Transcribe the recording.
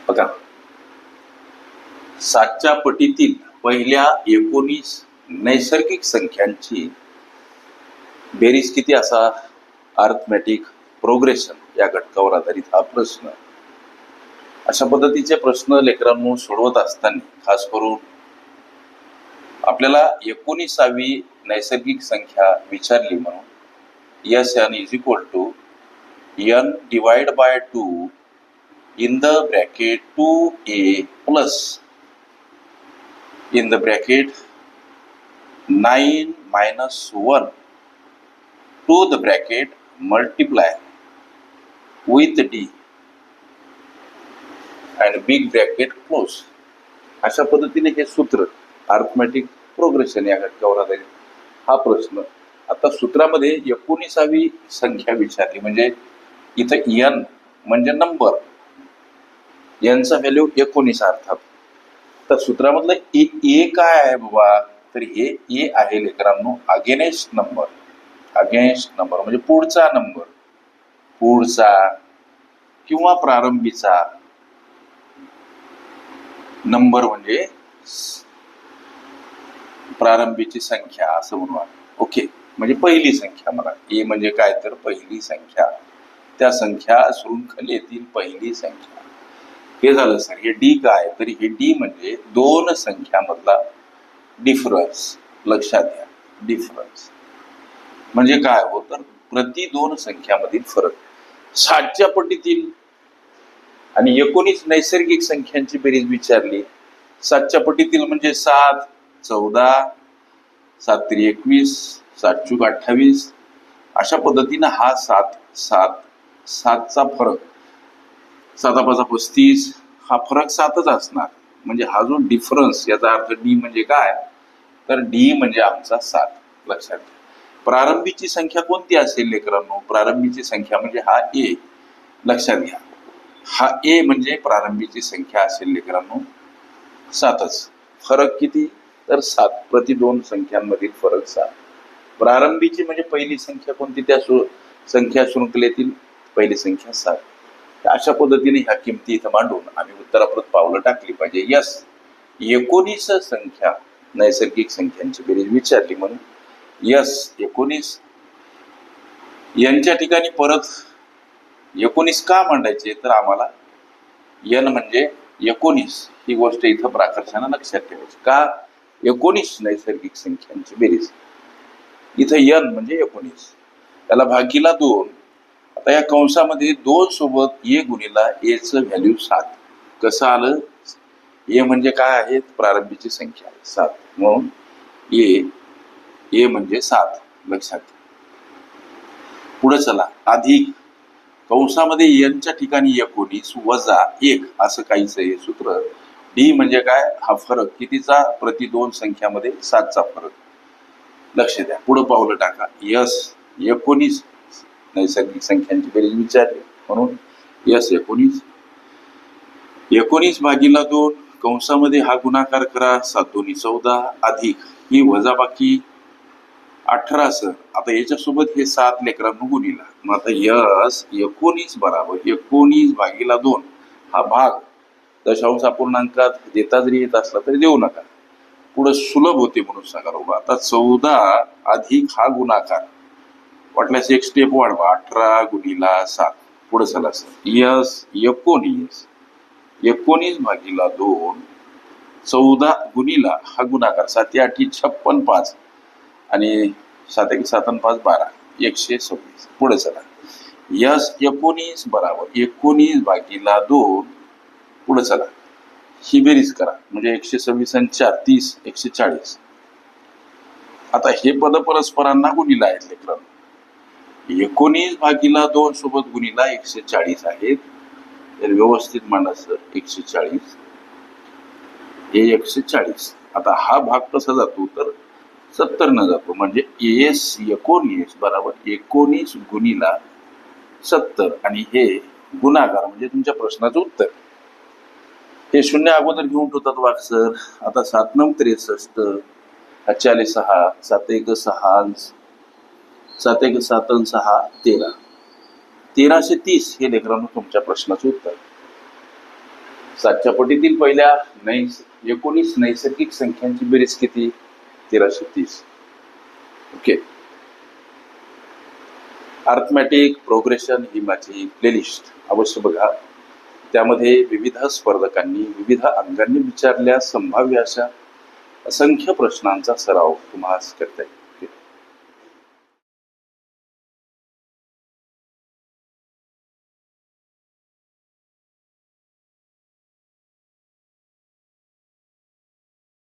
बघा, 7च्या पटीतील पहिल्या 19 नैसर्गिक संख्यांची बेरीज किती असा? अर्थमॅटिक प्रोग्रेशन या घटकावर आधारित हा प्रश्न. अशा पद्धतीचे प्रश्न लेकरांनो सोडवत असताना खास करून आपल्याला 19वी नैसर्गिक संख्या विचारली म्हणून S N is equal to N divide by 2 in the bracket 2a plus in the bracket 9 minus 1 to the bracket multiply with d and big bracket close. अशा पद्धतीने हे सूत्र अर्थमॅटिक प्रोग्रेशन या घटकावर आधारित हा प्रश्न. आता सूत्रामध्ये 19वी संख्या विचारली म्हणजे इथं n म्हणजे नंबर, यांचा व्हॅल्यू 19 अर्थात. तर सूत्रामधलं ए काय आहे बाबा? तर हे ए आहे लेकरांनो अगेन्स्ट नंबर. अगेन्स्ट नंबर म्हणजे पुढचा नंबर, पुढचा किंवा प्रारंभीचा नंबर म्हणजे प्रारंभीची संख्या असं म्हणूया. ओके, म्हणजे पहिली संख्या. मला ए म्हणजे काय तर पहिली संख्या, त्या संख्या शृंखलेतील पहिली संख्या. हे झालं सर. हे डी काय? तरी हे डी म्हणजे दोन संख्यामधला डिफरन्स. लक्षात घ्या, डिफरन्स म्हणजे काय हो? तर प्रति दोन संख्यामधील फरक. 7च्या पटीतील आणि 19 नैसर्गिक संख्यांची बेरीज विचारली. 7च्या पटीतील म्हणजे 7, 14, 7 × 21, 7 × 28. अशा पद्धतीनं हा 7चा फरक, 7 × 5 = 35. हा फरक 7च असणार. म्हणजे हा जो डिफरन्स, याचा अर्थ डी म्हणजे काय? तर डी म्हणजे आमचा 7. लक्षात घ्या. प्रारंभीची संख्या कोणती असेल लेकरांनो? प्रारंभीची संख्या म्हणजे हा ए. लक्षात घ्या, हा ए म्हणजे प्रारंभीची संख्या असेल लेकरांनो 7च. फरक किती? तर 7. प्रति दोन संख्यांमधील फरक 7. प्रारंभीची म्हणजे पहिली संख्या कोणती? त्या संख्या शृंखलेतील पहिली संख्या 7. अशा पद्धतीने ह्या किमती इथं मांडून आम्ही उत्तराप्रत पावलं टाकली पाहिजे. यस, 19 संख्या नैसर्गिक संख्यांची बेरीज विचारली म्हणून यस 19. यांच्या ठिकाणी परत 19 का मांडायचे? तर आम्हाला एन म्हणजे 19 ही गोष्ट इथं प्राकर्षानं लक्षात ठेवायची. का? 19 नैसर्गिक संख्यांची बेरीज. इथं एन म्हणजे 19, त्याला भागीला 2. आता या कंसामध्ये 2 सोबत ए गुणिला ए चं व्हॅल्यू 7. कसं आलं? ए म्हणजे काय आहे? प्रारंभीची संख्या 7 म्हणून ए म्हणजे 7. लक्षात. पुढे चला. अधिक कंसामध्ये एनच्या ठिकाणी 19 वजा 1 असं काहीच हे सूत्र. डी म्हणजे काय? हा फरक कितीचा? प्रति दोन संख्यामध्ये 7चा फरक. लक्ष द्या. पुढे पावलं टाका. यस 19 नैसर्गिक संख्यांची बेरीज विचारली म्हणून यस 19. 19 भागीला 2 कंसामध्ये हा गुणाकार करा. 7 दोन्ही 14 अधिक ही वजाबाकी 18 सर. आता याच्यासोबत हे 7 लेकरांनो गुणिला. मग आता यस 19 बराबर 19 भागीला 2 हा भाग दशांश अपूर्णांकात देता जरी येत असला तरी देऊ नका, पुढे सुलभ होते म्हणून सांगा बाबा. आता 14 अधिक हा गुणाकार, वाटल्यास एक स्टेप वाढवा. 18 गुणिला 7. पुढे चला सर. यस 19 भागीला 2 14 गुणिला हा गुणाकार 7 × 8 = 56 5 आणि 7 × 7 = 5 12 126. पुढे चला. यस 19 बराबर 19 भागीला 2. पुढे चला. ही बेरीज करा म्हणजे 126 आणि 4 30 140. आता हे पद परस्परांना गुणिला आहेत लेकरांनो. 19 भागीला 2 सोबत गुणिला 140 आहेत. तर व्यवस्थित मांडा सर. 140 हे 140. आता हा भाग कसा जातो? तर 70 न जातो. म्हणजे एस 19 बराबर 19 गुणिला 70 आणि हे गुणाकार म्हणजे तुमच्या प्रश्नाचं उत्तर. हे शून्य अगोदर घेऊन ठेवतात वाघ सर. आता 7 9 63 46 7 1 6 7 1 7 6 13 1330 हे लेकरांनो तुमच्या प्रश्नाचं उत्तर. सातच्या पटीतील पहिल्या 19 नैसर्गिक संख्यांची बेरीज किती? 1330. ओके. अर्थमॅटिक प्रोग्रेशन ही माझी प्लेलिस्ट अवश्य बघा. त्यामध्ये विविध स्पर्धकांनी विविध अंगांनी विचारल्या संभाव्य अशा असंख्य प्रश्नांचा सराव तुम्हाला करता येईल.